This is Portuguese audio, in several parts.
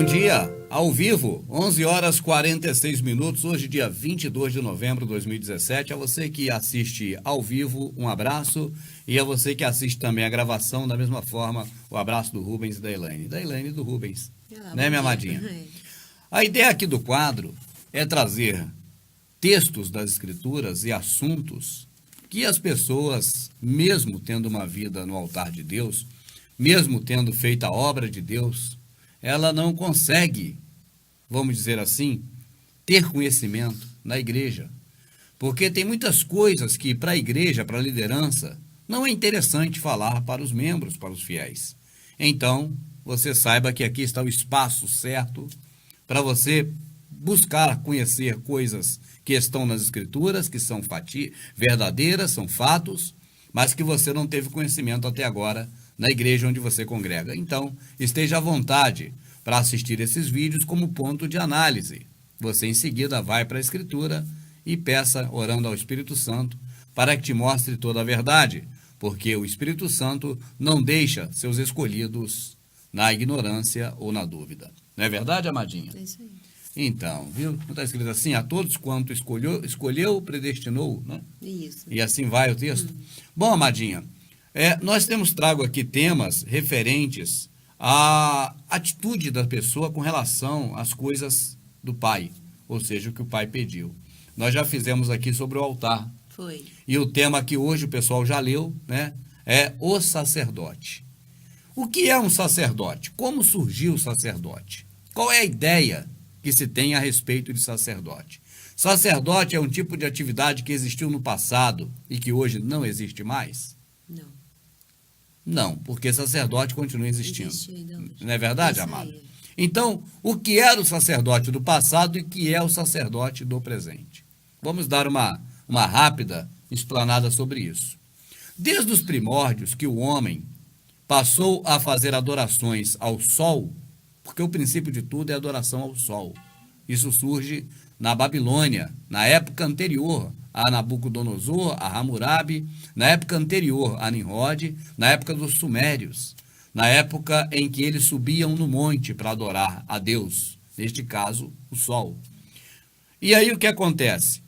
dia, ao vivo, 11 horas 46 minutos, hoje dia 22 de novembro de 2017. A você que assiste ao vivo, um abraço, e a você que assiste também a gravação, da mesma forma, o abraço do Rubens e da Elaine. Da Elaine e do Rubens, né, minha amadinha? A ideia aqui do quadro é trazer textos das escrituras e assuntos que as pessoas, mesmo tendo uma vida no altar de Deus, mesmo tendo feito a obra de Deus, ela não consegue, vamos dizer assim, ter conhecimento na igreja. Porque tem muitas coisas que para a igreja, para a liderança, não é interessante falar para os membros, para os fiéis. Então, você saiba que aqui está o espaço certo para você buscar conhecer coisas que estão nas escrituras, que são verdadeiras, são fatos, mas que você não teve conhecimento até agora na igreja onde você congrega. Então, esteja à vontade para assistir esses vídeos como ponto de análise. Você, em seguida, vai para a Escritura e peça, orando ao Espírito Santo, para que te mostre toda a verdade, porque o Espírito Santo não deixa seus escolhidos na ignorância ou na dúvida. Não é verdade, amadinha? É isso aí. Então, viu? Não está escrito assim, a todos quanto escolheu, predestinou, né? Isso. E assim vai o texto. Bom, amadinha, nós temos trago aqui temas referentes à atitude da pessoa com relação às coisas do pai, ou seja, o que o pai pediu. Nós já fizemos aqui sobre o altar. Foi. E o tema que hoje o pessoal já leu, né, é o sacerdote. O que é um sacerdote? Como surgiu o sacerdote? Qual é a ideia que se tem a respeito de sacerdote? Sacerdote é um tipo de atividade que existiu no passado e que hoje não existe mais? Não. Não, porque sacerdote continua existindo. Existe ainda hoje. Não é verdade, Isso amado? aí. Então, o que era o sacerdote do passado e o que é o sacerdote do presente? Vamos dar uma rápida explanada sobre isso. Desde os primórdios que o homem passou a fazer adorações ao sol, porque o princípio de tudo é adoração ao sol. Isso surge na Babilônia, na época anterior a Nabucodonosor, a Hammurabi, na época anterior a Nimrod, na época dos Sumérios, na época em que eles subiam no monte para adorar a Deus, neste caso, o sol. E aí o que acontece?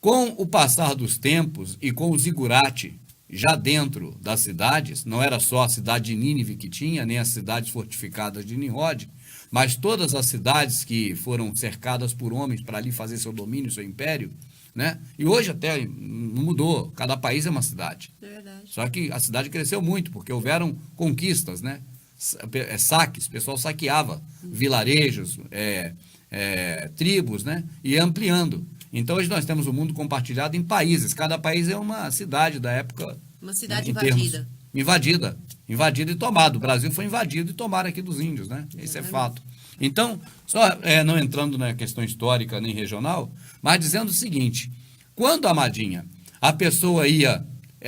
Com o passar dos tempos e com o zigurate já dentro das cidades, não era só a cidade de Nínive que tinha, nem as cidades fortificadas de Nimrod, mas todas as cidades que foram cercadas por homens para ali fazer seu domínio, seu império, né? E hoje até não mudou, cada país é uma cidade. É verdade. Só que a cidade cresceu muito, porque houveram conquistas, né? Saques, o pessoal saqueava vilarejos, tribos, né? E ia ampliando. Então hoje nós temos o mundo compartilhado em países, cada país é uma cidade da época. Uma cidade em termos- invadida. invadida e tomada. O Brasil foi invadido e tomaram aqui dos índios, né? Esse é fato. Então, só não entrando na questão histórica nem regional, mas dizendo o seguinte: quando, amadinha, a pessoa ia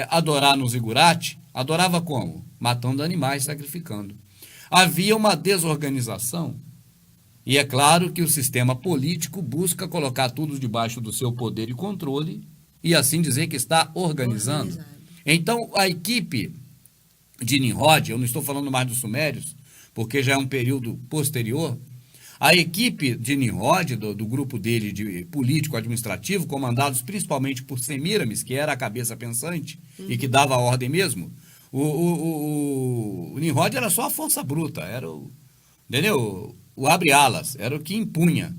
adorar no zigurate, adorava como? Matando animais, sacrificando. Havia uma desorganização, e é claro que o sistema político busca colocar tudo debaixo do seu poder e controle, e assim dizer que está organizando. Organizado. Então, a equipe de Nimrod, eu não estou falando mais dos Sumérios, porque já é um período posterior, a equipe de Nimrod, do grupo dele de político-administrativo, comandados principalmente por Semíramis, que era a cabeça pensante e que dava a ordem mesmo, o Nimrod era só a força bruta, era entendeu? O abre-alas, era o que impunha,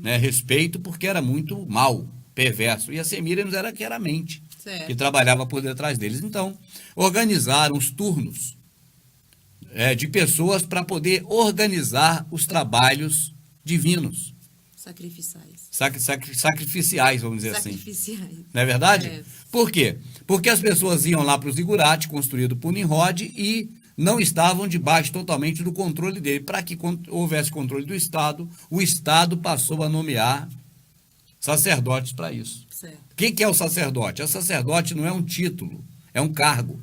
né, respeito, porque era muito mal, perverso, e a Semíramis era que era a mente, Certo. que trabalhava por detrás deles. Então, organizaram os turnos de pessoas para poder organizar os trabalhos divinos, Sacrificiais. sacrificiais, vamos dizer assim. Sacrificiais. Não é verdade? É. Por quê? Porque as pessoas iam lá para o zigurate, construído por Nimrod, e não estavam debaixo totalmente do controle dele. Para que houvesse controle do Estado, o Estado passou a nomear sacerdotes para isso. Certo. O que é o sacerdote? O sacerdote não é um título, é um cargo.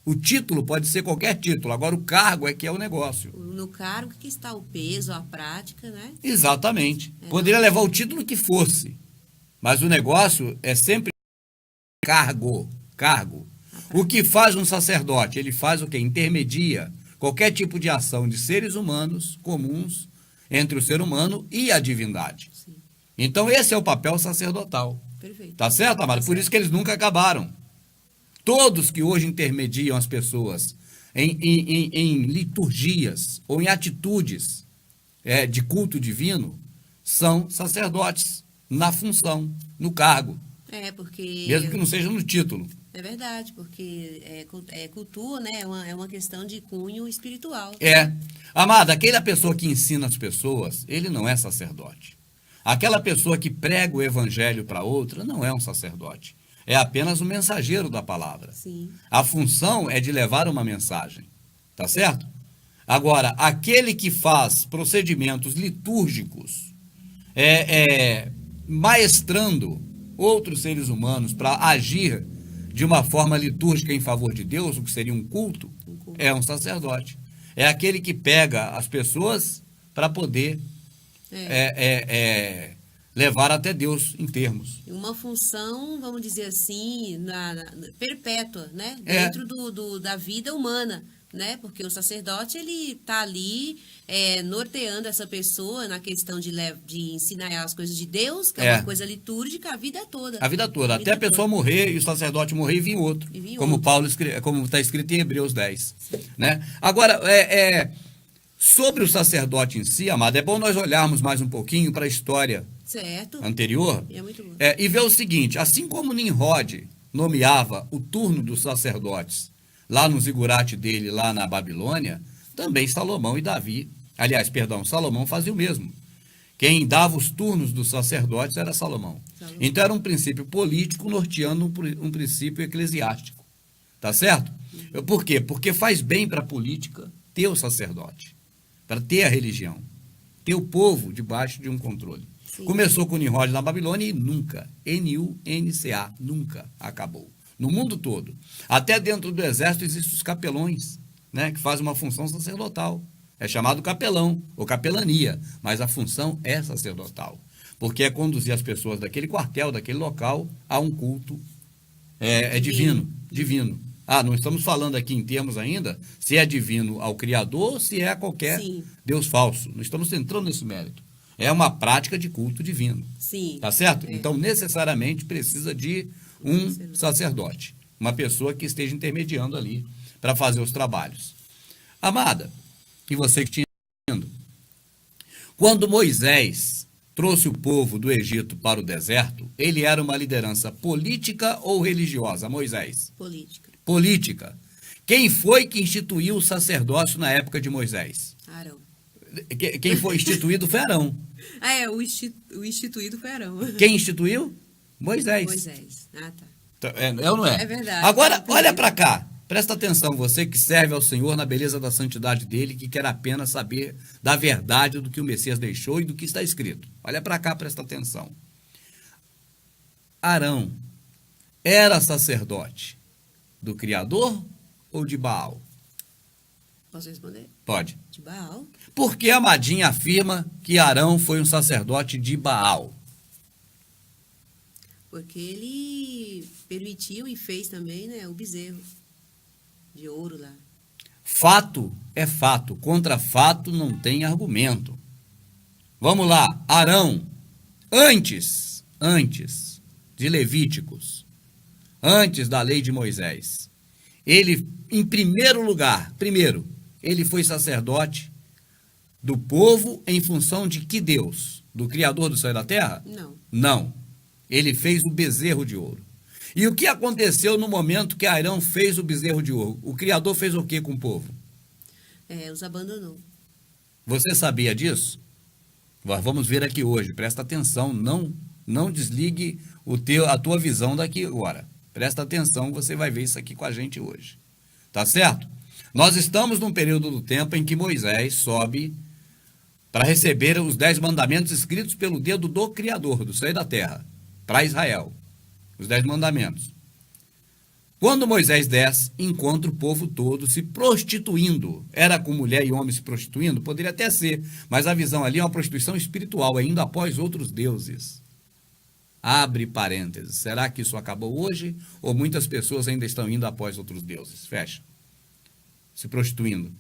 O título pode ser qualquer título, agora o cargo é que é o negócio. No cargo que está o peso, a prática, né? Exatamente. Poderia levar o título que fosse, mas o negócio é sempre cargo. O que faz um sacerdote? Ele faz o quê? Intermedia qualquer tipo de ação de seres humanos comuns entre o ser humano e a divindade. Sim. Então, esse é o papel sacerdotal. Perfeito. Tá certo, amado? Por isso que eles nunca acabaram. Todos que hoje intermediam as pessoas em liturgias ou em atitudes de culto divino são sacerdotes na função, no cargo, Porque... mesmo que não seja no título. É verdade, porque cultura, né? É uma questão de cunho espiritual. Amada, aquela pessoa que ensina as pessoas, ele não é sacerdote. Aquela pessoa que prega o evangelho para outra não é um sacerdote. É apenas um mensageiro da palavra. Sim. A função é de levar uma mensagem. Tá certo? Agora, aquele que faz procedimentos litúrgicos, maestrando outros seres humanos para agir de uma forma litúrgica em favor de Deus, o que seria um culto, é um sacerdote. É aquele que pega as pessoas para poder levar até Deus em termos. Uma função, vamos dizer assim, perpétua, né? Dentro da vida humana, né? Porque o sacerdote, ele está ali norteando essa pessoa na questão de ensinar as coisas de Deus, que é uma coisa litúrgica, a vida toda. A vida toda. Até a pessoa morrer e o sacerdote morrer e vir outro. Como está escrito em Hebreus 10. Né? Agora, sobre o sacerdote em si, amado, é bom nós olharmos mais um pouquinho para a história anterior e ver o seguinte: assim como Nimrod nomeava o turno dos sacerdotes lá no zigurate dele, lá na Babilônia, também Salomão e Davi, Salomão fazia o mesmo. Quem dava os turnos dos sacerdotes era Salomão. Então era um princípio político norteando um princípio eclesiástico. Tá certo? Por quê? Porque faz bem para a política ter o sacerdote, para ter a religião, ter o povo debaixo de um controle. Sim. Começou com Nimrod na Babilônia e nunca, N-U-N-C-A, nunca acabou. No mundo todo. Até dentro do exército existem os capelões, né, que fazem uma função sacerdotal. É chamado capelão ou capelania, mas a função é sacerdotal. Porque é conduzir as pessoas daquele quartel, daquele local, a um culto divino. Não estamos falando aqui em termos ainda se é divino ao Criador ou se é a qualquer Deus falso. Não estamos entrando nesse mérito. É uma prática de culto divino. Sim. Tá certo? Então, necessariamente, precisa de um sacerdote. Uma pessoa que esteja intermediando ali para fazer os trabalhos. Amada, e você que tinha indo, quando Moisés trouxe o povo do Egito para o deserto, ele era uma liderança política ou religiosa? Moisés? Política. Quem foi que instituiu o sacerdócio na época de Moisés? Arão. Quem foi instituído foi Arão. O instituído foi Arão. Quem instituiu? Moisés. Tá. É ou não é? É verdade. Agora, olha para cá. Presta atenção, você que serve ao Senhor na beleza da santidade dele, que quer apenas saber da verdade do que o Messias deixou e do que está escrito. Olha para cá, presta atenção. Arão era sacerdote do Criador ou de Baal? Posso responder? Pode. De Baal. Por que a Madinha afirma que Arão foi um sacerdote de Baal? Porque ele permitiu e fez também, né, o bezerro de ouro lá. Fato é fato. Contra fato não tem argumento. Vamos lá. Arão, antes de Levíticos, antes da lei de Moisés, ele, em primeiro lugar, ele foi sacerdote do povo em função de que Deus? Do Criador do céu e da terra? Não. Ele fez o bezerro de ouro. E o que aconteceu no momento que Arão fez o bezerro de ouro? O Criador fez o que com o povo? Os abandonou. Você sabia disso? Vamos ver aqui hoje. Presta atenção, não desligue a tua visão daqui agora. Presta atenção, você vai ver isso aqui com a gente hoje. Tá certo? Nós estamos num período do tempo em que Moisés sobe para receber os 10 mandamentos escritos pelo dedo do Criador, do céu e da terra, para Israel. Os 10 mandamentos. Quando Moisés desce, encontra o povo todo se prostituindo. Era com mulher e homem se prostituindo? Poderia até ser, mas a visão ali é uma prostituição espiritual, indo após outros deuses. Abre parênteses. Será que isso acabou hoje? Ou muitas pessoas ainda estão indo após outros deuses? Fecha. Se prostituindo.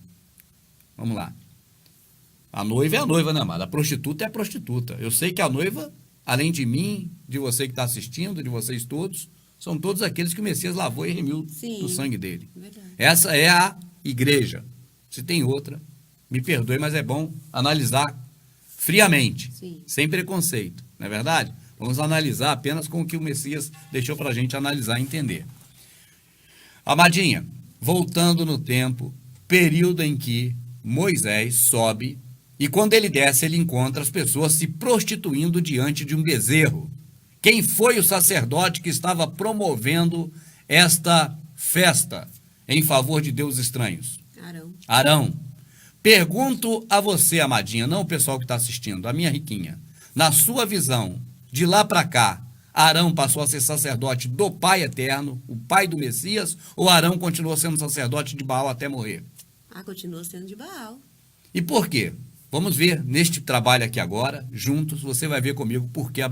Vamos lá. A noiva é a noiva, né, amada? A prostituta é a prostituta. Eu sei que a noiva, além de mim, de você que está assistindo, de vocês todos, são todos aqueles que o Messias lavou e remiu do sangue dele. Verdade. Essa é a igreja. Se tem outra, me perdoe, mas é bom analisar friamente, Sim. sem preconceito, não é verdade? Vamos analisar apenas com o que o Messias deixou para a gente analisar e entender. Amadinha, voltando no tempo, período em que Moisés sobe e quando ele desce, ele encontra as pessoas se prostituindo diante de um bezerro. Quem foi o sacerdote que estava promovendo esta festa em favor de deuses estranhos? Arão. Arão. Pergunto a você, amadinha, não o pessoal que está assistindo, a minha riquinha. Na sua visão, de lá para cá, Arão passou a ser sacerdote do Pai Eterno, o Pai do Messias, ou Arão continuou sendo sacerdote de Baal até morrer? Continua sendo de Baal. E por quê? Vamos ver neste trabalho aqui agora, juntos, você vai ver comigo porque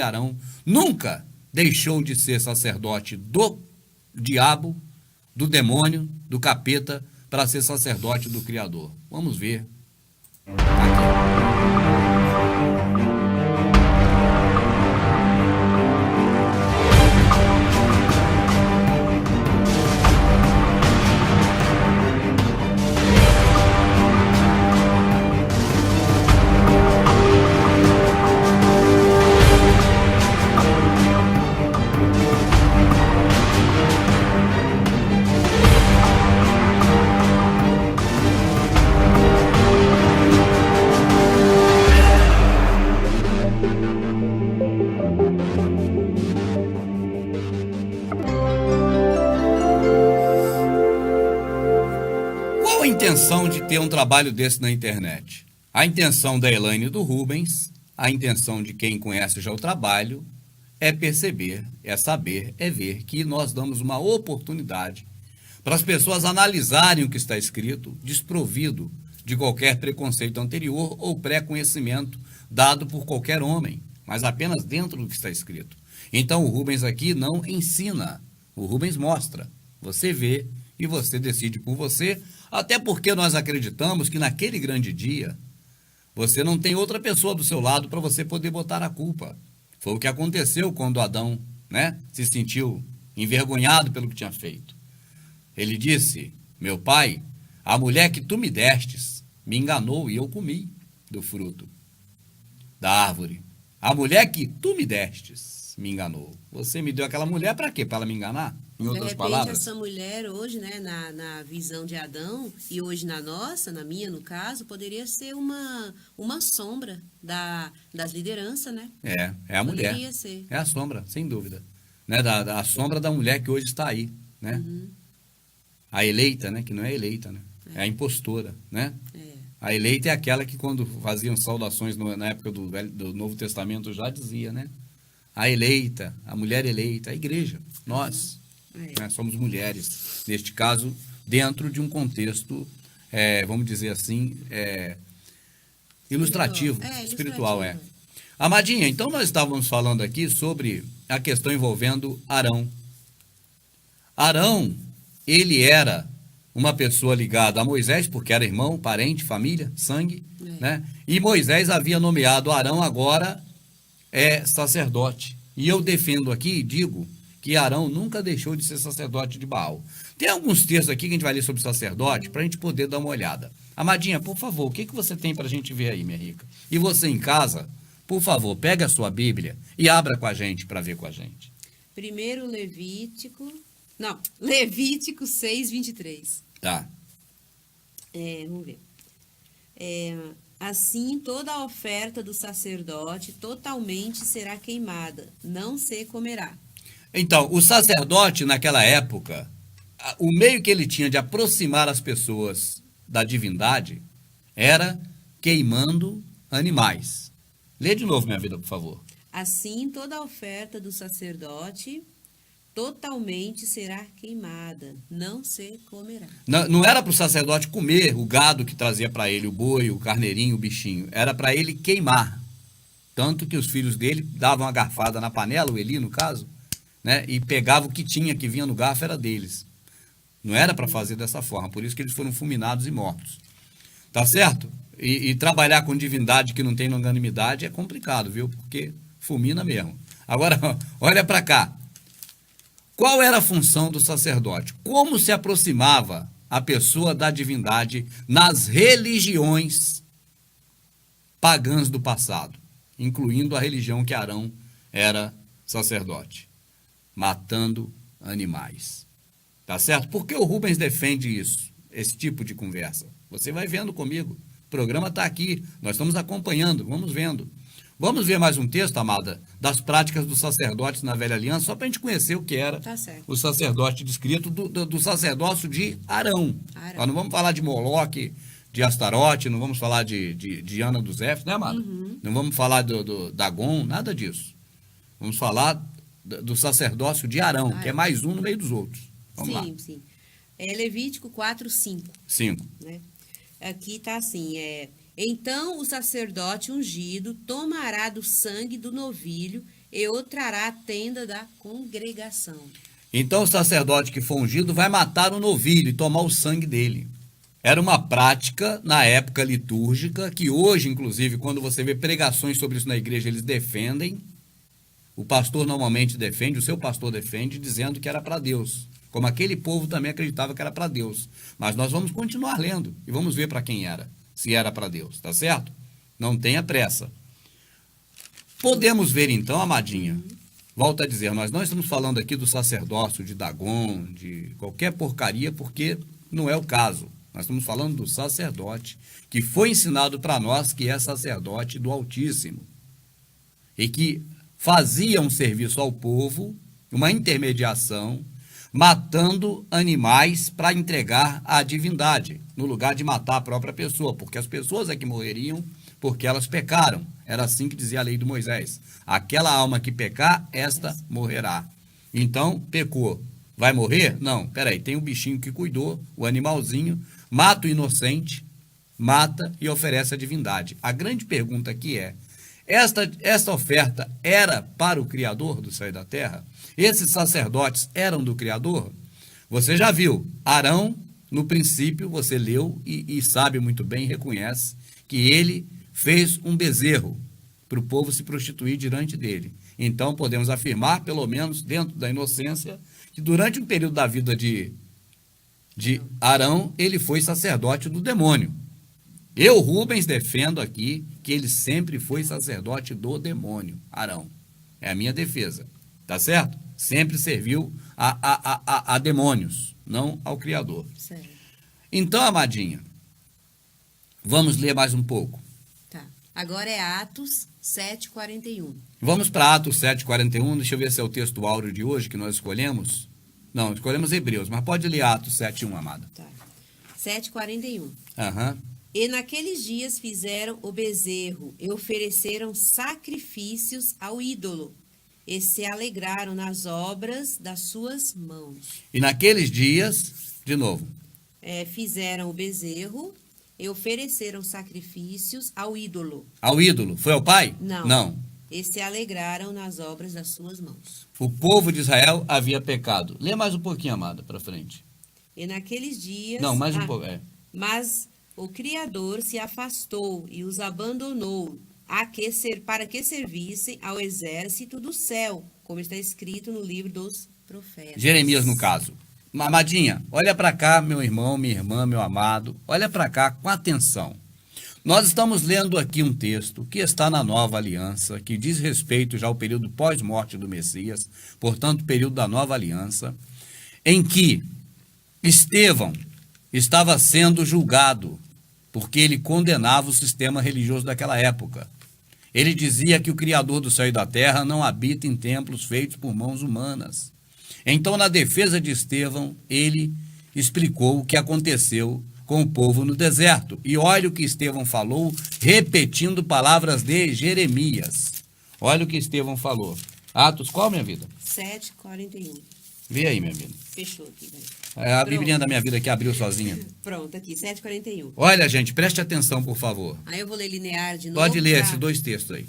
Arão nunca deixou de ser sacerdote do diabo, do demônio, do capeta, para ser sacerdote do Criador. Vamos ver aqui. Qual a intenção de ter um trabalho desse na internet? A intenção da Elaine e do Rubens, a intenção de quem conhece já o trabalho, é perceber, é saber, é ver que nós damos uma oportunidade para as pessoas analisarem o que está escrito, desprovido de qualquer preconceito anterior ou pré-conhecimento dado por qualquer homem, mas apenas dentro do que está escrito. Então o Rubens aqui não ensina, o Rubens mostra. Você vê e você decide por você, até porque nós acreditamos que naquele grande dia você não tem outra pessoa do seu lado para você poder botar a culpa. Foi o que aconteceu quando Adão, se sentiu envergonhado pelo que tinha feito. Ele disse: meu pai, a mulher que tu me destes me enganou e eu comi do fruto da árvore. A mulher que tu me destes me enganou. Você me deu aquela mulher para quê? Para ela me enganar? Em outras palavras? Essa mulher hoje, na visão de Adão, e hoje na nossa, na minha no caso, poderia ser uma sombra das lideranças, né? É a mulher. Poderia ser. É a sombra, sem dúvida. A sombra da mulher que hoje está aí, né? Uhum. A eleita, né? Que não é eleita, né? É a impostora, né? A eleita é aquela que quando faziam saudações na época do Novo Testamento já dizia, né? A eleita, a mulher eleita, a igreja, nós, somos mulheres. Neste caso, dentro de um contexto, vamos dizer assim, ilustrativo, espiritual. Amadinha, então nós estávamos falando aqui sobre a questão envolvendo Arão. Arão, ele era uma pessoa ligada a Moisés, porque era irmão, parente, família, sangue, né? E Moisés havia nomeado Arão, agora é sacerdote. E eu defendo aqui e digo que Arão nunca deixou de ser sacerdote de Baal. Tem alguns textos aqui que a gente vai ler sobre sacerdote para a gente poder dar uma olhada. Amadinha, por favor, o que você tem para a gente ver aí, minha rica? E você em casa, por favor, pega a sua Bíblia e abra com a gente para ver com a gente. Primeiro Levítico 6, 23. Tá. Vamos ver. Assim, toda a oferta do sacerdote totalmente será queimada, não se comerá. Então, o sacerdote, naquela época, o meio que ele tinha de aproximar as pessoas da divindade era queimando animais. Lê de novo, minha vida, por favor. Assim, toda a oferta do sacerdote totalmente será queimada, não se comerá. Não era para o sacerdote comer o gado que trazia para ele, o boi, o carneirinho, o bichinho. Era para ele queimar. Tanto que os filhos dele davam uma garfada na panela, o Eli, no caso, né? E pegava o que tinha, que vinha no garfo, era deles. Não era para fazer dessa forma, por isso que eles foram fulminados e mortos. Tá certo? E trabalhar com divindade que não tem longanimidade é complicado, viu? Porque fulmina mesmo. Agora, olha para cá. Qual era a função do sacerdote? Como se aproximava a pessoa da divindade nas religiões pagãs do passado, incluindo a religião que Arão era sacerdote, matando animais. Tá certo? Por que o Rubens defende isso, esse tipo de conversa? Você vai vendo comigo. O programa está aqui, nós estamos acompanhando, vamos vendo. Vamos ver mais um texto, amada, das práticas dos sacerdotes na Velha Aliança, só para a gente conhecer o que era o sacerdote descrito do sacerdócio de Arão. Nós não vamos falar de Moloque, de Astarote, não vamos falar de Ana dos Éfesos, né, amada? Uhum. Não vamos falar do Dagon, nada disso. Vamos falar do sacerdócio de Arão, que é mais um no meio dos outros. Vamos lá. Sim. É Levítico 4, 5. 5. Né? Aqui está assim, então o sacerdote ungido tomará do sangue do novilho e o trará à tenda da congregação. Então o sacerdote que for ungido vai matar o novilho e tomar o sangue dele. Era uma prática na época litúrgica, que hoje, inclusive, quando você vê pregações sobre isso na igreja, eles defendem. O pastor normalmente defende, o seu pastor defende, dizendo que era para Deus. Como aquele povo também acreditava que era para Deus. Mas nós vamos continuar lendo e vamos ver para quem era, se era para Deus, tá certo? Não tenha pressa. Podemos ver então, amadinha, volto a dizer, nós não estamos falando aqui do sacerdócio de Dagon, de qualquer porcaria, porque não é o caso. Nós estamos falando do sacerdote que foi ensinado para nós que é sacerdote do Altíssimo e que fazia um serviço ao povo, uma intermediação, matando animais para entregar à divindade, no lugar de matar a própria pessoa, porque as pessoas é que morreriam porque elas pecaram. Era assim que dizia a lei de Moisés. Aquela alma que pecar, esta morrerá. Então, pecou. Vai morrer? Não, peraí, tem um bichinho que cuidou, o animalzinho, mata o inocente, mata e oferece à divindade. A grande pergunta aqui é, esta oferta era para o Criador do céu e da terra? Esses sacerdotes eram do Criador? Você já viu, Arão, no princípio, você leu e sabe muito bem, reconhece, que ele fez um bezerro para o povo se prostituir diante dele. Então, podemos afirmar, pelo menos dentro da inocência, que durante um período da vida de Arão, ele foi sacerdote do demônio. Eu, Rubens, defendo aqui que ele sempre foi sacerdote do demônio, Arão. É a minha defesa, tá certo? Sempre serviu a demônios, não ao Criador. Certo. Então, amadinha, vamos ler mais um pouco. Tá. Agora é Atos 7:41. Vamos para Atos 7:41, deixa eu ver se é o texto áureo de hoje que nós escolhemos. Não, escolhemos Hebreus, mas pode ler Atos 7:1, amada. Tá. 7:41. Aham. E naqueles dias fizeram o bezerro e ofereceram sacrifícios ao ídolo, e se alegraram nas obras das suas mãos. E naqueles dias, de novo. Fizeram o bezerro e ofereceram sacrifícios ao ídolo. Ao ídolo. Foi ao pai? Não. Não. E se alegraram nas obras das suas mãos. O povo de Israel havia pecado. Lê mais um pouquinho, amada, para frente. E naqueles dias... Não, mais um pouco. Mas o Criador se afastou e os abandonou para que servissem ao exército do céu, como está escrito no livro dos profetas. Jeremias, no caso. Amadinha, olha para cá, meu irmão, minha irmã, meu amado. Olha para cá com atenção. Nós estamos lendo aqui um texto que está na Nova Aliança, que diz respeito já ao período pós-morte do Messias, portanto, período da Nova Aliança, em que Estevão estava sendo julgado, porque ele condenava o sistema religioso daquela época. Ele dizia que o Criador do céu e da terra não habita em templos feitos por mãos humanas. Então, na defesa de Estevão, ele explicou o que aconteceu com o povo no deserto. E olha o que Estevão falou, repetindo palavras de Jeremias. Olha o que Estevão falou. Atos qual, minha vida? 7:41. Vê aí, minha vida. Fechou aqui, velho. A Biblinha da minha vida que abriu sozinha. Pronto, aqui, 7:41. Olha, gente, preste atenção, por favor. Aí eu vou ler linear de novo. Pode ler esses dois textos aí.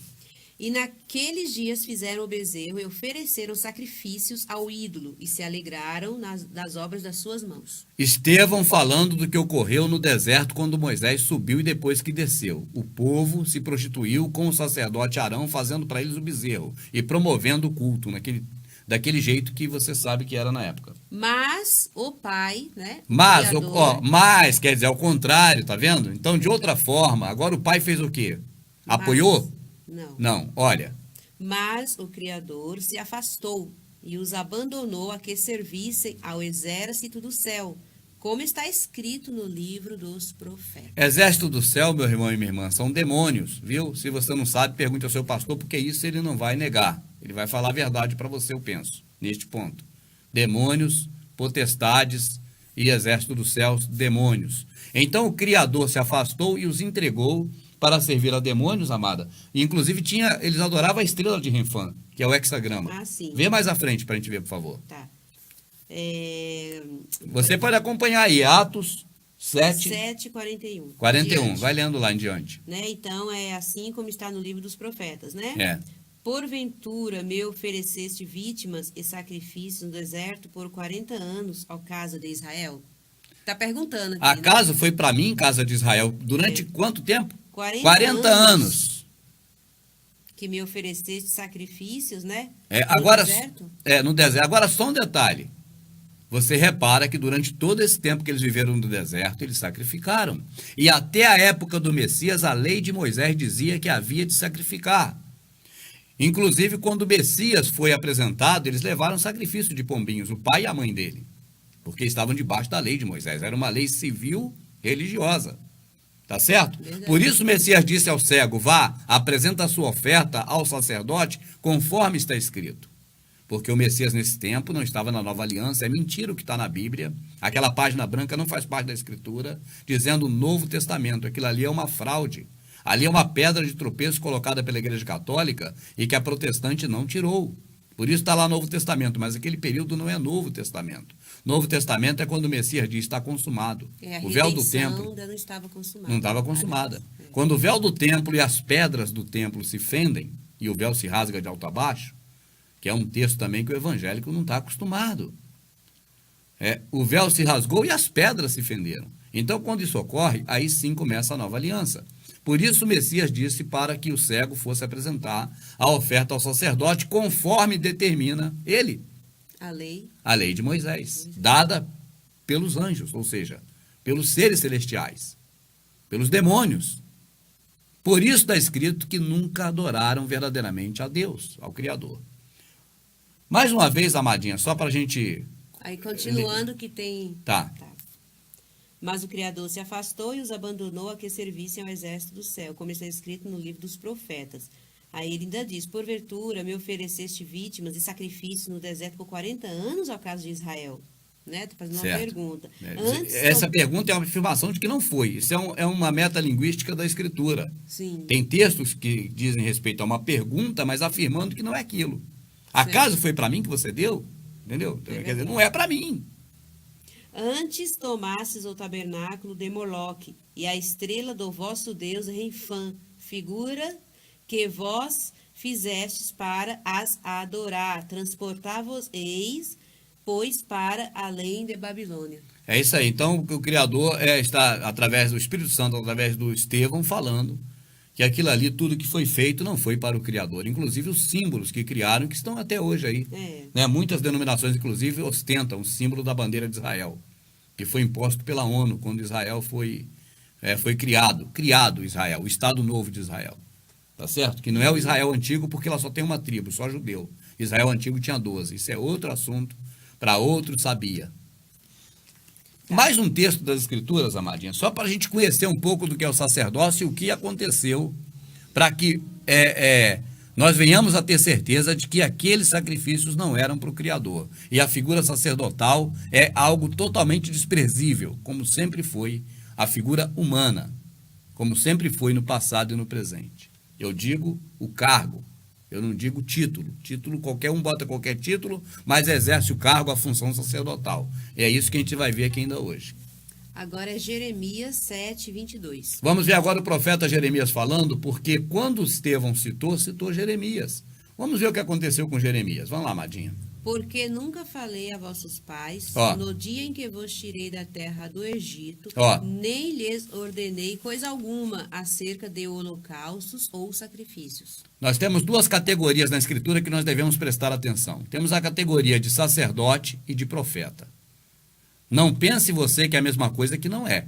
E naqueles dias fizeram o bezerro e ofereceram sacrifícios ao ídolo e se alegraram das obras das suas mãos. Estevão falando do que ocorreu no deserto quando Moisés subiu e depois que desceu. O povo se prostituiu com o sacerdote Arão, fazendo para eles o bezerro e promovendo o culto daquele jeito que você sabe que era na época. Mas o pai, né? Mas, quer dizer, ao contrário, tá vendo? Então, de outra forma, agora o pai fez o quê? Apoiou? Não. Não, olha. Mas o Criador se afastou e os abandonou a que servissem ao exército do céu, como está escrito no livro dos profetas. Exército do céu, meu irmão e minha irmã, são demônios, viu? Se você não sabe, pergunte ao seu pastor, porque isso ele não vai negar. Ele vai falar a verdade para você, eu penso, neste ponto. Demônios, potestades e exército dos céus, demônios. Então o Criador se afastou e os entregou para servir a demônios, amada. E, inclusive, eles adoravam a estrela de Renfã, que é o hexagrama. Ah, sim. Vê mais à frente para a gente ver, por favor. Tá. Você pode acompanhar aí, Atos 7:41. 41, vai lendo lá em diante. Né? Então, é assim como está no livro dos profetas, né? É. Porventura me ofereceste vítimas e sacrifícios no deserto por 40 anos ao caso de Israel? Está perguntando aqui, Acaso né? foi para mim, casa de Israel, durante quanto tempo? 40 anos. Que me ofereceste sacrifícios, né? Agora, no deserto? no deserto. Agora, só um detalhe. Você repara que durante todo esse tempo que eles viveram no deserto, eles sacrificaram. E até a época do Messias, a lei de Moisés dizia que havia de sacrificar. Inclusive, quando o Messias foi apresentado, eles levaram sacrifício de pombinhos, o pai e a mãe dele, porque estavam debaixo da lei de Moisés. Era uma lei civil religiosa. Tá certo? Verdade. Por isso o Messias disse ao cego: vá, apresenta a sua oferta ao sacerdote, conforme está escrito. Porque o Messias nesse tempo não estava na nova aliança, é mentira o que está na Bíblia. Aquela página branca não faz parte da Escritura, dizendo o Novo Testamento. Aquilo ali é uma fraude. Ali é uma pedra de tropeço colocada pela Igreja Católica e que a protestante não tirou. Por isso está lá Novo Testamento, mas aquele período não é Novo Testamento. Novo Testamento é quando o Messias diz: está consumado. A o véu do templo ainda não estava consumada. não estava consumada. Quando o véu do templo e as pedras do templo se fendem e o véu se rasga de alto a baixo, que é um texto também que o evangélico não está acostumado. O véu se rasgou e as pedras se fenderam. Então, quando isso ocorre, aí sim começa a nova aliança. Por isso o Messias disse para que o cego fosse apresentar a oferta ao sacerdote, conforme determina ele. A lei de Moisés, dada pelos anjos, ou seja, pelos seres celestiais, pelos demônios. Por isso está escrito que nunca adoraram verdadeiramente a Deus, ao Criador. Mais uma vez, amadinha, só para a gente... Aí, continuando que tem... Tá. Mas o Criador se afastou e os abandonou a que servissem ao exército do céu, como está escrito no livro dos profetas. Aí ele ainda diz: porventura me ofereceste vítimas e sacrifícios no deserto por 40 anos ao caso de Israel? Né? Estou fazendo uma pergunta. Essa pergunta é uma afirmação de que não foi. Isso é uma metalinguística da Escritura. Sim. Tem textos que dizem respeito a uma pergunta, mas afirmando que não é aquilo. Acaso foi para mim que você deu? Entendeu? Quer dizer, não é para mim. Antes tomasses o tabernáculo de Moloque e a estrela do vosso Deus Renfã, figura que vós fizestes para as adorar. Transportar-vos-eis, pois, para além de Babilônia. É isso aí. Então, o Criador está, através do Espírito Santo, através do Estevão, falando que aquilo ali, tudo que foi feito, não foi para o Criador. Inclusive os símbolos que criaram, que estão até hoje aí. Né? Muitas denominações, inclusive, ostentam o símbolo da bandeira de Israel, que foi imposto pela ONU quando Israel foi criado Israel, o Estado Novo de Israel. Tá certo? Que não é o Israel antigo, porque lá só tem uma tribo, só judeu. Israel antigo tinha 12. Isso é outro assunto, para outro sabia. Mais um texto das Escrituras, amadinha, só para a gente conhecer um pouco do que é o sacerdócio e o que aconteceu, para que nós venhamos a ter certeza de que aqueles sacrifícios não eram para o Criador. E a figura sacerdotal é algo totalmente desprezível, como sempre foi a figura humana, como sempre foi no passado e no presente. Eu digo o cargo, eu não digo título. Título, qualquer um bota qualquer título, mas exerce o cargo, a função sacerdotal. É isso que a gente vai ver aqui ainda hoje. Agora é Jeremias 7, 22. Vamos ver agora o profeta Jeremias falando, porque quando Estevão citou Jeremias. Vamos ver o que aconteceu com Jeremias. Vamos lá, Amadinha. Porque nunca falei a vossos pais, no dia em que vos tirei da terra do Egito, nem lhes ordenei coisa alguma acerca de holocaustos ou sacrifícios. Nós temos duas categorias na Escritura que nós devemos prestar atenção. Temos a categoria de sacerdote e de profeta. Não pense você que é a mesma coisa, que não é.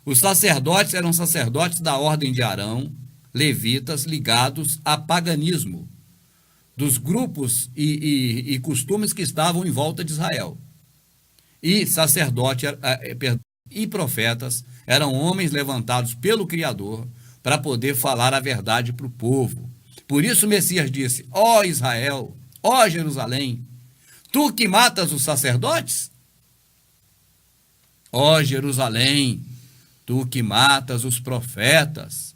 Os sacerdotes eram sacerdotes da ordem de Arão, levitas ligados a paganismo, dos grupos e costumes que estavam em volta de Israel. E sacerdote e profetas eram homens levantados pelo Criador para poder falar a verdade para o povo. Por isso o Messias disse: ó Israel, ó Jerusalém, tu que matas os sacerdotes? Ó Jerusalém, tu que matas os profetas.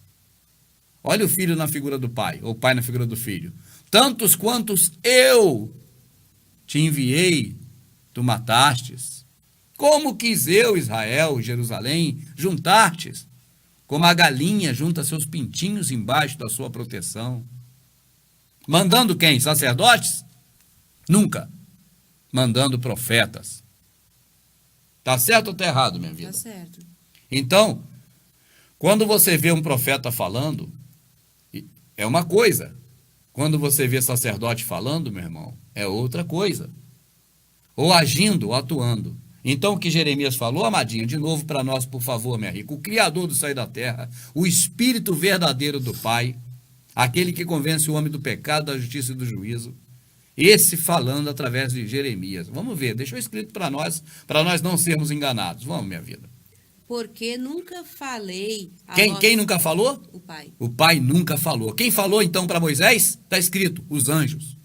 Olha o filho na figura do pai, ou o pai na figura do filho. Tantos quantos eu te enviei, tu matastes. Como quis eu, Israel, Jerusalém, juntar-te, como a galinha junta seus pintinhos embaixo da sua proteção. Mandando quem? Sacerdotes? Nunca. Mandando profetas. Tá certo ou tá errado, minha vida? Tá certo. Então, quando você vê um profeta falando, é uma coisa. Quando você vê sacerdote falando, meu irmão, é outra coisa. Ou agindo, ou atuando. Então, o que Jeremias falou, Amadinha, de novo para nós, por favor, minha rica, o Criador do céu e da terra, o Espírito verdadeiro do Pai, aquele que convence o homem do pecado, da justiça e do juízo, esse falando através de Jeremias. Vamos ver, deixou escrito para nós não sermos enganados. Vamos, minha vida. Porque nunca falei... Quem nunca falou? O Pai. O Pai nunca falou. Quem falou então para Moisés? Está escrito, os anjos.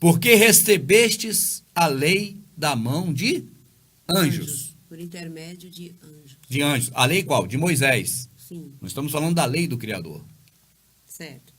Porque recebestes a lei da mão de anjos. Por intermédio de anjos. De anjos. A lei qual? De Moisés. Sim. Nós estamos falando da lei do Criador. Certo.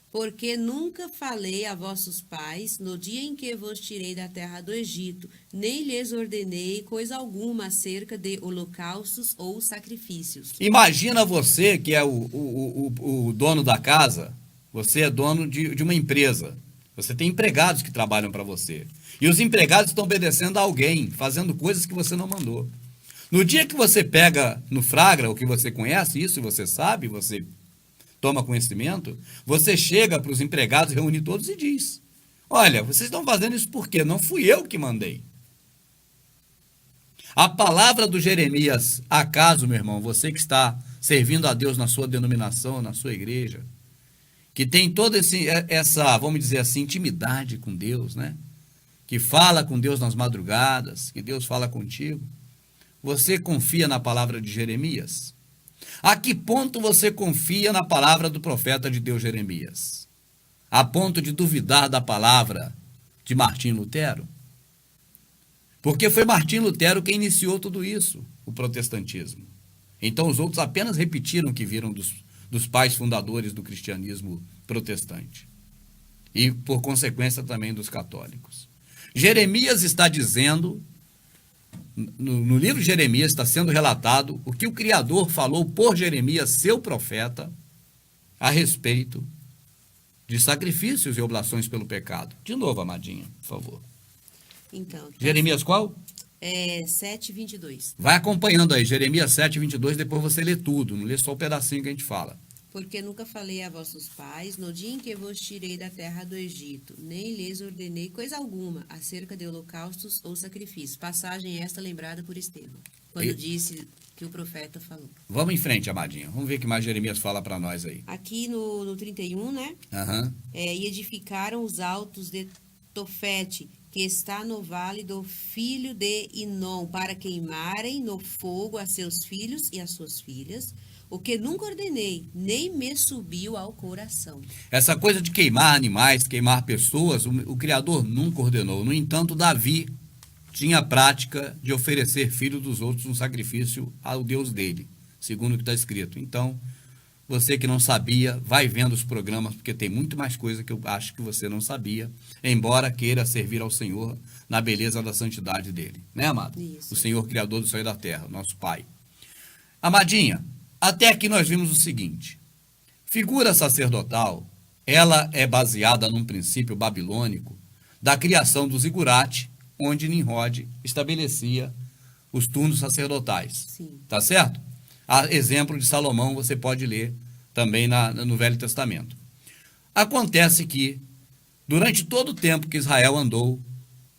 Porque nunca falei a vossos pais no dia em que vos tirei da terra do Egito, nem lhes ordenei coisa alguma acerca de holocaustos ou sacrifícios. Imagina você que é o dono da casa, você é dono de uma empresa, você tem empregados que trabalham para você, e os empregados estão obedecendo a alguém, fazendo coisas que você não mandou. No dia que você pega no flagra, o que você conhece, isso você sabe, você toma conhecimento, você chega para os empregados, reúne todos e diz: olha, vocês estão fazendo isso por quê? Não fui eu que mandei. A palavra do Jeremias, acaso, meu irmão, você que está servindo a Deus na sua denominação, na sua igreja, que tem toda essa, vamos dizer assim, intimidade com Deus, né? Que fala com Deus nas madrugadas, que Deus fala contigo, você confia na palavra de Jeremias? A que ponto você confia na palavra do profeta de Deus Jeremias? A ponto de duvidar da palavra de Martim Lutero? Porque foi Martim Lutero quem iniciou tudo isso, o protestantismo. Então os outros apenas repetiram o que viram dos pais fundadores do cristianismo protestante. E, por consequência, também dos católicos. Jeremias está dizendo... No livro de Jeremias está sendo relatado o que o Criador falou por Jeremias, seu profeta, a respeito de sacrifícios e oblações pelo pecado. De novo, Amadinha, por favor. Então, Jeremias qual? 7, 22. Vai acompanhando aí, Jeremias 7, 22, depois você lê tudo, não lê só o pedacinho que a gente fala. Porque nunca falei a vossos pais, no dia em que vos tirei da terra do Egito, nem lhes ordenei coisa alguma acerca de holocaustos ou sacrifícios. Passagem esta lembrada por Estevão, quando disse que o profeta falou. Vamos em frente, Amadinha. Vamos ver o que mais Jeremias fala para nós aí. Aqui no 31, né? E edificaram os altos de Tofete, que está no vale do filho de Inom, para queimarem no fogo a seus filhos e as suas filhas, o que nunca ordenei, nem me subiu ao coração. Essa coisa de queimar animais, queimar pessoas, o Criador nunca ordenou. No entanto, Davi tinha a prática de oferecer filhos dos outros um sacrifício ao Deus dele, segundo o que está escrito. Então, Você que não sabia, vai vendo os programas, porque tem muito mais coisa que eu acho que você não sabia, embora queira servir ao Senhor na beleza da santidade dele. Né, amado? Isso. O Senhor Criador do céu e da terra, nosso Pai. Amadinha, até aqui nós vimos o seguinte: figura sacerdotal, ela é baseada num princípio babilônico da criação do zigurate, onde Nimrod estabelecia os turnos sacerdotais. Sim. Tá certo? A exemplo de Salomão, você pode ler também no Velho Testamento. Acontece que, durante todo o tempo que Israel andou,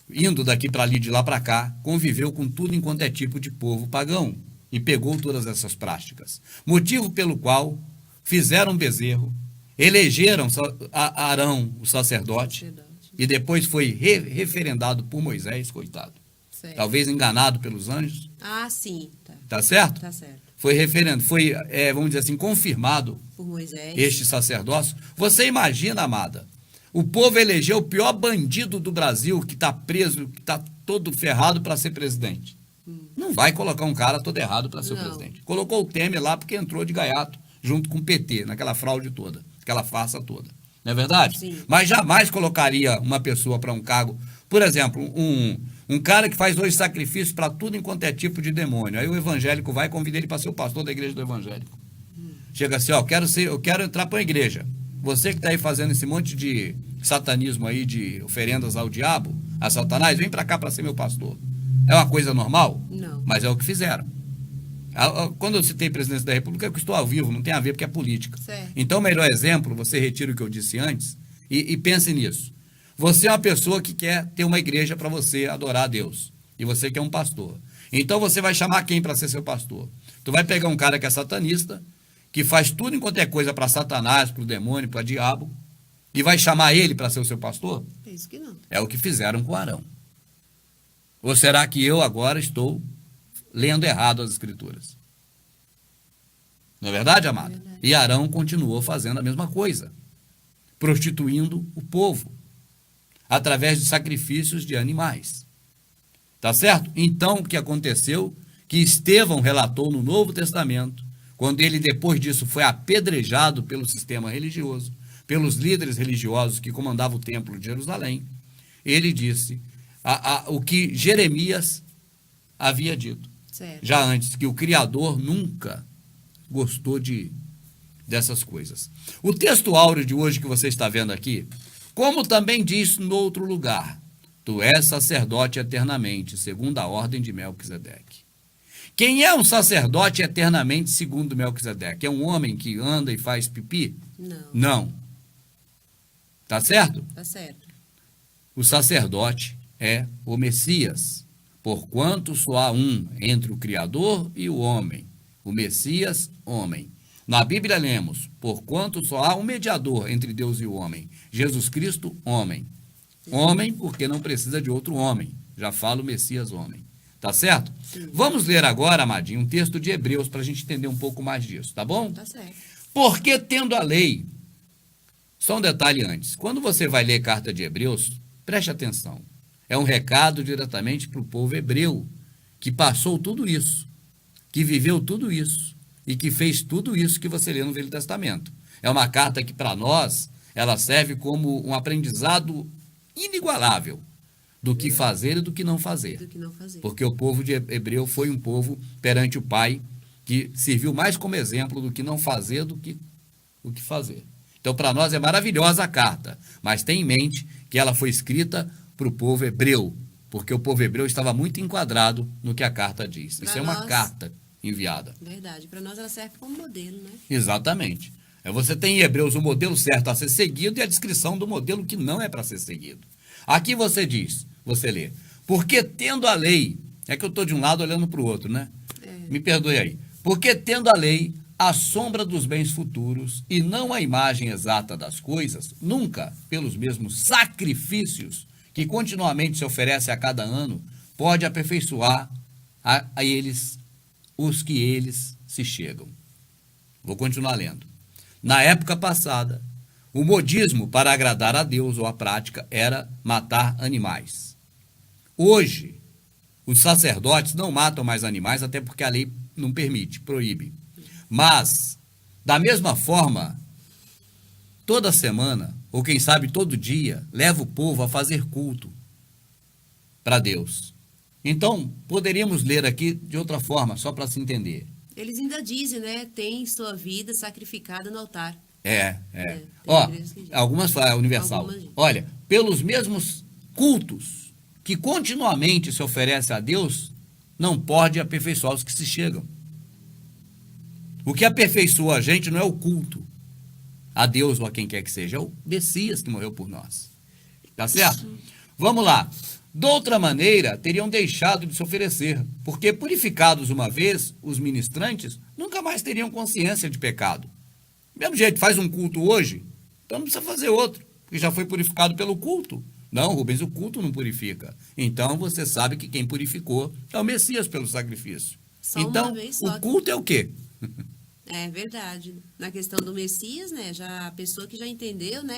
indo daqui para ali, de lá para cá, conviveu com tudo enquanto é tipo de povo pagão e pegou todas essas práticas. Motivo pelo qual fizeram um bezerro, elegeram Arão, o sacerdote, e depois foi referendado por Moisés, coitado. Certo. Talvez enganado pelos anjos. Ah, sim. Tá certo? Tá certo. Foi referendo, foi, vamos dizer assim, confirmado Por Moisés. este sacerdócio. Você imagina, amada, o povo elegeu o pior bandido do Brasil, que está preso, que está todo ferrado para ser presidente. Não vai colocar um cara todo errado para ser o presidente. Colocou o Temer lá porque entrou de gaiato, junto com o PT, naquela fraude toda, aquela farsa toda. Não é verdade? Sim. Mas jamais colocaria uma pessoa para um cargo, por exemplo, um cara que faz 2 sacrifícios para tudo enquanto é tipo de demônio. Aí o evangélico vai e convida ele para ser o pastor da igreja do evangélico. Chega assim, ó, eu quero entrar para a igreja. Você que está aí fazendo esse monte de satanismo aí, de oferendas ao diabo, a Satanás, vem para cá para ser meu pastor. É uma coisa normal? Não. Mas é o que fizeram. Quando eu citei presidência da República, é que estou ao vivo, não tem a ver porque é política. Certo. Então, o melhor exemplo, você retira o que eu disse antes e pense nisso. Você é uma pessoa que quer ter uma igreja para você adorar a Deus. E você quer um pastor. Então, você vai chamar quem para ser seu pastor? Tu vai pegar um cara que é satanista, que faz tudo enquanto é coisa para Satanás, para o demônio, para o diabo, e vai chamar ele para ser o seu pastor? Penso que não. É o que fizeram com Arão. Ou será que eu agora estou lendo errado as escrituras? Não é verdade, amado? É verdade. E Arão continuou fazendo a mesma coisa, prostituindo o povo, através de sacrifícios de animais. Tá certo? Então, o que aconteceu? Que Estevão relatou no Novo Testamento, quando ele, depois disso, foi apedrejado pelo sistema religioso, pelos líderes religiosos que comandavam o templo de Jerusalém, ele disse o que Jeremias havia dito. Certo. Já antes, que o Criador nunca gostou dessas coisas. O texto áureo de hoje que você está vendo aqui, como também diz no outro lugar, tu és sacerdote eternamente, segundo a ordem de Melquisedeque. Quem é um sacerdote eternamente segundo Melquisedeque? É um homem que anda e faz pipi? Não. Não. Tá certo? Tá certo. O sacerdote é o Messias, porquanto só há um entre o Criador e o homem, o Messias, homem. Na Bíblia lemos, porquanto só há um mediador entre Deus e o homem, Jesus Cristo, homem. Homem, porque não precisa de outro homem. Já fala o Messias, homem. Tá certo? Sim. Vamos ler agora, amadinho, um texto de Hebreus para a gente entender um pouco mais disso, tá bom? Tá certo. Porque tendo a lei, só um detalhe antes, quando você vai ler carta de Hebreus, preste atenção, é um recado diretamente para o povo hebreu, que passou tudo isso, que viveu tudo isso, e que fez tudo isso que você lê no Velho Testamento. É uma carta que para nós, ela serve como um aprendizado inigualável do que fazer e do que não fazer. Do que não fazer. Porque o povo de Hebreu foi um povo perante o Pai que serviu mais como exemplo do que não fazer do que o que fazer. Então, para nós é maravilhosa a carta, mas tenha em mente que ela foi escrita para o povo hebreu, porque o povo hebreu estava muito enquadrado no que a carta diz. Isso é uma carta enviada. Verdade. Para nós ela serve como modelo, né? Exatamente. Você tem em Hebreus o modelo certo a ser seguido e a descrição do modelo que não é para ser seguido. Aqui você diz, você lê, porque tendo a lei, é que eu estou de um lado olhando para o outro, né? Me perdoe aí. Porque tendo a lei a sombra dos bens futuros e não a imagem exata das coisas, nunca, pelos mesmos sacrifícios que continuamente se oferece a cada ano, pode aperfeiçoar a eles os que eles se chegam. Vou continuar lendo. Na época passada, o modismo para agradar a Deus ou a prática era matar animais. Hoje, os sacerdotes não matam mais animais, até porque a lei não permite, proíbe. Mas Da mesma forma, toda semana, ou quem sabe todo dia, leva o povo a fazer culto para Deus. Então, poderíamos ler aqui de outra forma, só para se entender. Eles ainda dizem, né? Tem sua vida sacrificada no altar. Ó, algumas universal. Algumas. Olha, pelos mesmos cultos que continuamente se oferece a Deus, não pode aperfeiçoar os que se chegam. O que aperfeiçoa a gente não é o culto a Deus ou a quem quer que seja, é o Messias que morreu por nós. Tá certo? Vamos lá. De outra maneira, teriam deixado de se oferecer, porque purificados uma vez, os ministrantes nunca mais teriam consciência de pecado. Do mesmo jeito, faz um culto hoje, então não precisa fazer outro, porque já foi purificado pelo culto. Não, Rubens, o culto não purifica. Então você sabe que quem purificou é o Messias pelo sacrifício. Só então, uma vez só. o culto é o quê? É verdade. Na questão do Messias, né, já a pessoa que já entendeu, né,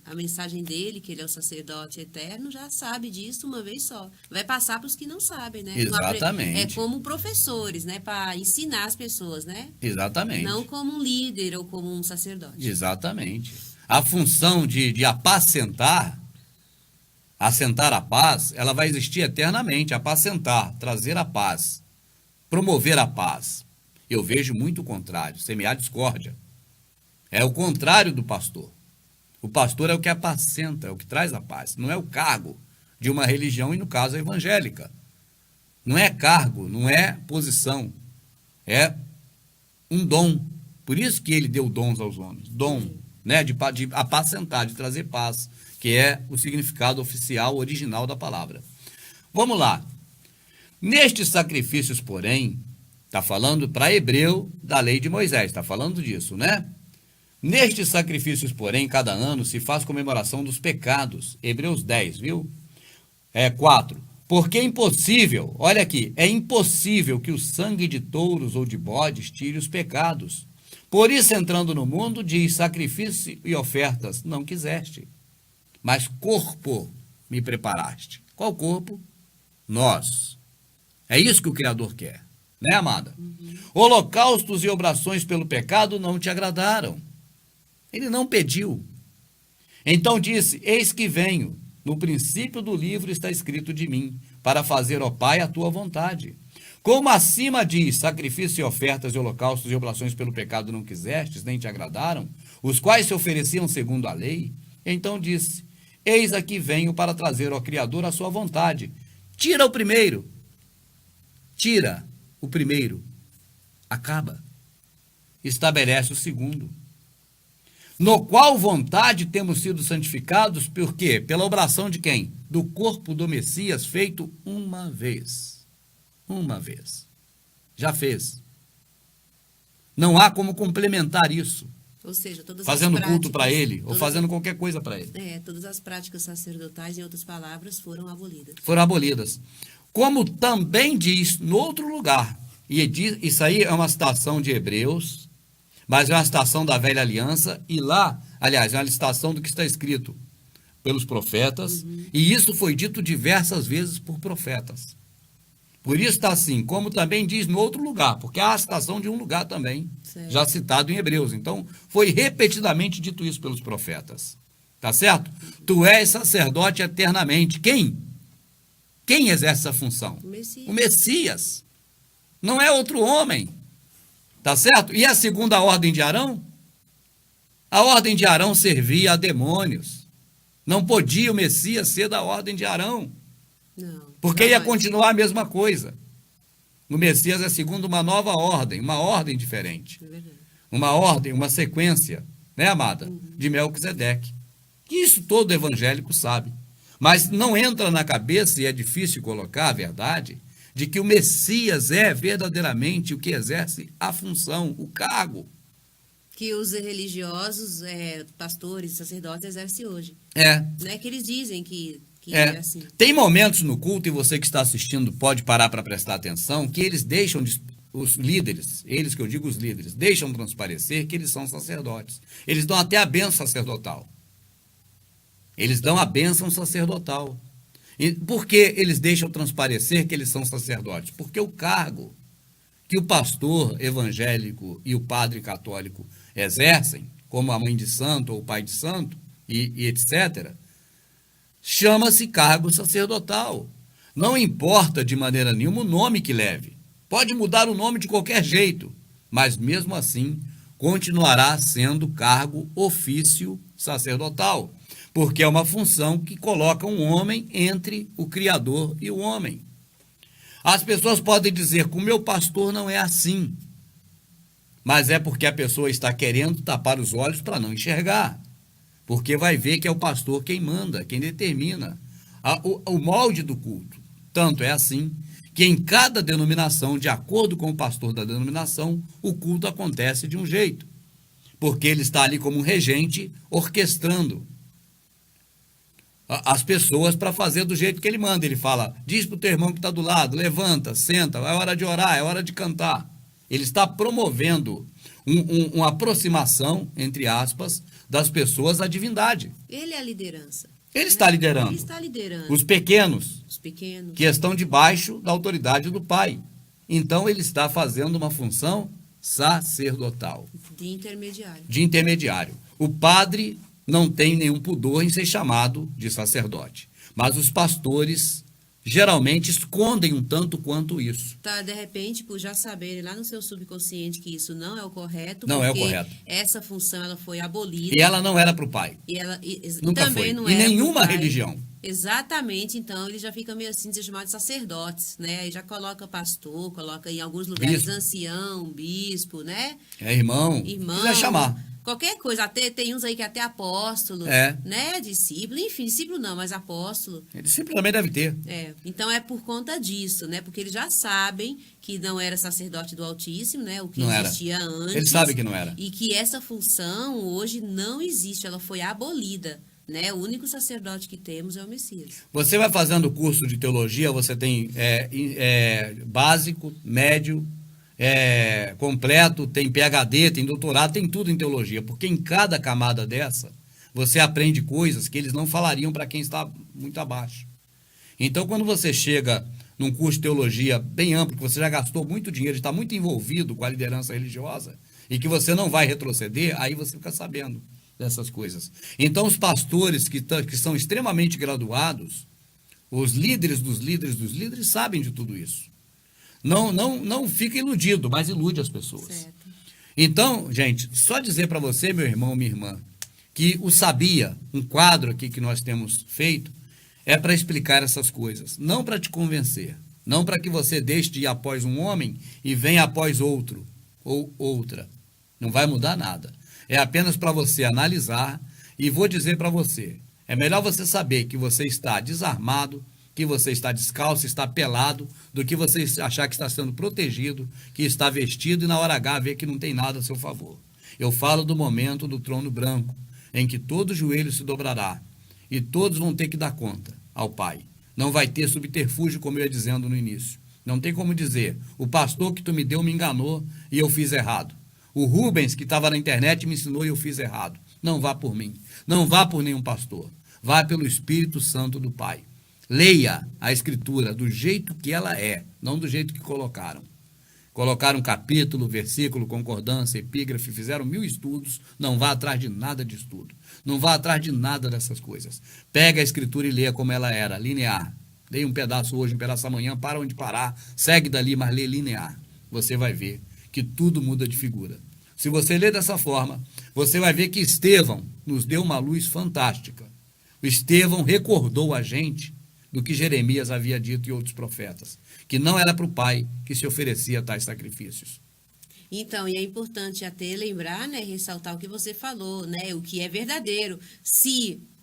a mensagem dele, que ele é o sacerdote eterno, já sabe disso uma vez só. Vai passar para os que não sabem, né? Exatamente. É como professores, né, para ensinar as pessoas, né? Exatamente. Não como um líder ou como um sacerdote. Exatamente. A função de apacentar, assentar a paz, ela vai existir eternamente. Apacentar, trazer a paz, promover a paz. Eu vejo muito o contrário, semear discórdia. É o contrário do pastor. O pastor é o que apacenta, é o que traz a paz. Não é o cargo de uma religião, e no caso a evangélica. Não é cargo, não é posição. É um dom. Por isso que ele deu dons aos homens. Dom, né, de apacentar, de trazer paz, que é o significado oficial, original da palavra. Vamos lá. Nestes sacrifícios, porém, está falando para hebreu da lei de Moisés, está falando disso, né? Nestes sacrifícios, porém, cada ano se faz comemoração dos pecados. Hebreus 10, viu? 4. Porque é impossível, olha aqui, é impossível que o sangue de touros ou de bodes tire os pecados. Por isso, entrando no mundo, diz: sacrifício e ofertas não quiseste, mas corpo me preparaste. Qual corpo? Nós. É isso que o Criador quer. Né, amada? Holocaustos e obrações pelo pecado não te agradaram. Ele não pediu. Então disse: eis que venho. No princípio do livro está escrito de mim, para fazer, ó Pai, a tua vontade. Como acima diz: sacrifício e ofertas e holocaustos e oblações pelo pecado não quisestes, nem te agradaram, os quais se ofereciam segundo a lei. Então disse: eis aqui venho para trazer ao Criador a sua vontade. Tira o primeiro. Tira o primeiro, acaba. Estabelece o segundo. No qual vontade temos sido santificados, por quê? Pela obração de quem? Do corpo do Messias, feito uma vez. Uma vez. Já fez. Não há como complementar isso. Ou seja, todas fazendo as culto para ele, todas, ou fazendo qualquer coisa para ele. Todas as práticas sacerdotais, em outras palavras, foram abolidas. Foram abolidas. Como também diz no outro lugar, e isso aí é uma citação de Hebreus, mas é uma citação da velha aliança, e lá, aliás, é uma citação do que está escrito pelos profetas, e isso foi dito diversas vezes por profetas. Por isso está assim, como também diz no outro lugar, porque há a citação de um lugar também, certo, já citado em Hebreus. Então, foi repetidamente dito isso pelos profetas. Tá certo? Tu és sacerdote eternamente. Quem? Quem exerce essa função? O Messias. Não é outro homem. Tá certo? E a segunda ordem de Arão? A ordem de Arão servia a demônios. Não podia o Messias ser da ordem de Arão. Não. Porque ia continuar a mesma coisa. O Messias é segundo uma nova ordem, uma ordem diferente. Uma ordem, uma sequência, né, amada? De Melquisedeque. Isso todo evangélico sabe. Mas não entra na cabeça, e é difícil colocar a verdade, de que o Messias é verdadeiramente o que exerce a função, o cargo. Que os religiosos, pastores, sacerdotes exercem hoje. Né? Que eles dizem que é assim. Tem momentos no culto, e você que está assistindo pode parar para prestar atenção, que eles deixam, os líderes, eles que eu digo os líderes, deixam transparecer que eles são sacerdotes. Eles dão até a bênção sacerdotal. Eles dão a bênção sacerdotal. E por que eles deixam transparecer que eles são sacerdotes? Porque o cargo que o pastor evangélico e o padre católico exercem, como a mãe de santo ou o pai de santo, e etc., chama-se cargo sacerdotal. Não importa de maneira nenhuma o nome que leve. Pode mudar o nome de qualquer jeito, mas mesmo assim continuará sendo cargo ofício sacerdotal, porque é uma função que coloca um homem entre o Criador e o homem. As pessoas podem dizer que o meu pastor não é assim, mas é porque a pessoa está querendo tapar os olhos para não enxergar, porque vai ver que é o pastor quem manda, quem determina o molde do culto. Tanto é assim que em cada denominação, de acordo com o pastor da denominação, o culto acontece de um jeito, porque ele está ali como um regente orquestrando as pessoas para fazer do jeito que ele manda. Ele fala, diz para o teu irmão que está do lado, levanta, senta, é hora de orar, é hora de cantar. Ele está promovendo uma aproximação, entre aspas, das pessoas à divindade. Ele é a liderança. Ele está liderando. Ele está liderando. Os pequenos, que estão debaixo da autoridade do Pai. Então, ele está fazendo uma função sacerdotal. De intermediário. O padre não tem nenhum pudor em ser chamado de sacerdote. Mas os pastores geralmente escondem um tanto quanto isso. Tá, de repente, por já saberem lá no seu subconsciente que isso não é o correto, não é o correto. Essa função ela foi abolida. E ela não era para o pai. Nunca também foi. Não em era nenhuma religião. Exatamente, então ele já fica meio assim, chamado de sacerdotes, né? Aí já coloca pastor, coloca em alguns lugares bispo. Ancião, bispo, né? Irmão. Quiser chamar. Qualquer coisa, até tem uns aí que até apóstolo, né? Discípulo, enfim, discípulo não, mas apóstolo. Discípulo também deve ter. Então é por conta disso, né? Porque eles já sabem que não era sacerdote do Altíssimo, né? O que não existia era. Antes. Eles sabem que não era. E que essa função hoje não existe, ela foi abolida. Né? O único sacerdote que temos é o Messias. Você vai fazendo curso de teologia, você tem básico, médio, completo, tem PhD, tem doutorado, tem tudo em teologia, porque em cada camada dessa, você aprende coisas que eles não falariam para quem está muito abaixo. Então, quando você chega num curso de teologia bem amplo, que você já gastou muito dinheiro, está muito envolvido com a liderança religiosa, e que você não vai retroceder, aí você fica sabendo dessas coisas. Então, os pastores que são extremamente graduados, os líderes dos líderes sabem de tudo isso. Não fica iludido, mas ilude as pessoas. Certo. Então, gente, só dizer para você, meu irmão, minha irmã, que o Sabia, um quadro aqui que nós temos feito, é para explicar essas coisas, não para te convencer, não para que você deixe de ir após um homem e venha após outro ou outra. Não vai mudar nada. É apenas para você analisar, e vou dizer para você, é melhor você saber que você está desarmado, que você está descalço, está pelado, do que você achar que está sendo protegido, que está vestido e na hora H ver que não tem nada a seu favor. Eu falo do momento do trono branco, em que todo joelho se dobrará e todos vão ter que dar conta ao Pai. Não vai ter subterfúgio, como eu ia dizendo no início. Não tem como dizer, o pastor que tu me deu me enganou e eu fiz errado. O Rubens, que estava na internet, me ensinou e eu fiz errado. Não vá por mim. Não vá por nenhum pastor. Vá pelo Espírito Santo do Pai. Leia a Escritura do jeito que ela é, não do jeito que colocaram. Colocaram capítulo, versículo, concordância, epígrafe, fizeram 1000 estudos. Não vá atrás de nada de estudo. Não vá atrás de nada dessas coisas. Pega a Escritura e leia como ela era, linear. Leia um pedaço hoje, um pedaço amanhã, para onde parar, segue dali, mas lê linear. Você vai ver que tudo muda de figura. Se você ler dessa forma, você vai ver que Estevão nos deu uma luz fantástica. O Estevão recordou a gente do que Jeremias havia dito e outros profetas, que não era para o pai que se oferecia tais sacrifícios. Então, e é importante até lembrar, né, ressaltar o que você falou, né, o que é verdadeiro,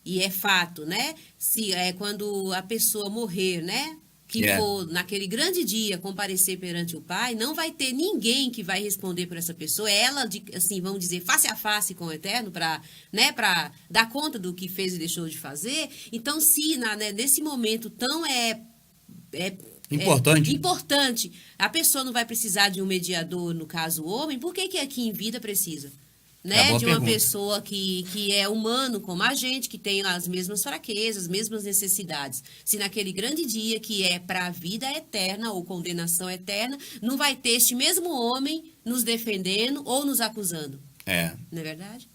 e é fato, né, se é quando a pessoa morrer, né, que for naquele grande dia comparecer perante o Pai, não vai ter ninguém que vai responder por essa pessoa. Ela, assim, vamos dizer, face a face com o Eterno, para dar conta do que fez e deixou de fazer. Então, se nesse momento tão importante, a pessoa não vai precisar de um mediador, no caso o homem, por que aqui em vida precisa? né? boa De uma pergunta. pessoa que é humano como a gente, que tem as mesmas fraquezas, as mesmas necessidades. Se naquele grande dia que é para a vida eterna ou condenação eterna, não vai ter este mesmo homem nos defendendo ou nos acusando. Não é verdade?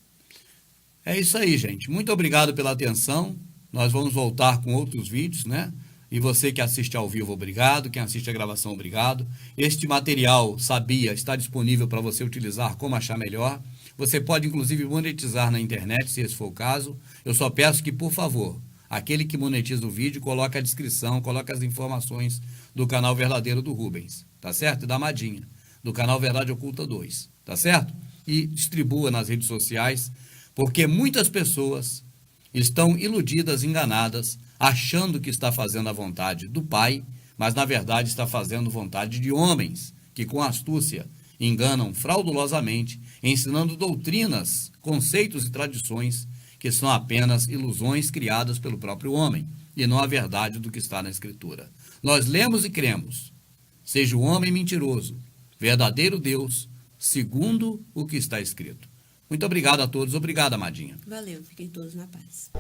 É isso aí, gente. Muito obrigado pela atenção. Nós vamos voltar com outros vídeos, né? E você que assiste ao vivo, obrigado. Quem assiste a gravação, obrigado. Este material, Sabia, está disponível para você utilizar como achar melhor. Você pode, inclusive, monetizar na internet, se esse for o caso. Eu só peço que, por favor, aquele que monetiza o vídeo, coloque a descrição, coloque as informações do canal verdadeiro do Rubens, tá certo? E da Madinha, do canal Verdade Oculta 2, tá certo? E distribua nas redes sociais, porque muitas pessoas estão iludidas, enganadas, achando que está fazendo a vontade do Pai, mas na verdade está fazendo vontade de homens que com astúcia enganam fraudulosamente, ensinando doutrinas, conceitos e tradições que são apenas ilusões criadas pelo próprio homem e não a verdade do que está na Escritura. Nós lemos e cremos, seja o homem mentiroso, verdadeiro Deus, segundo o que está escrito. Muito obrigado a todos, obrigado, Amadinha. Valeu, fiquem todos na paz.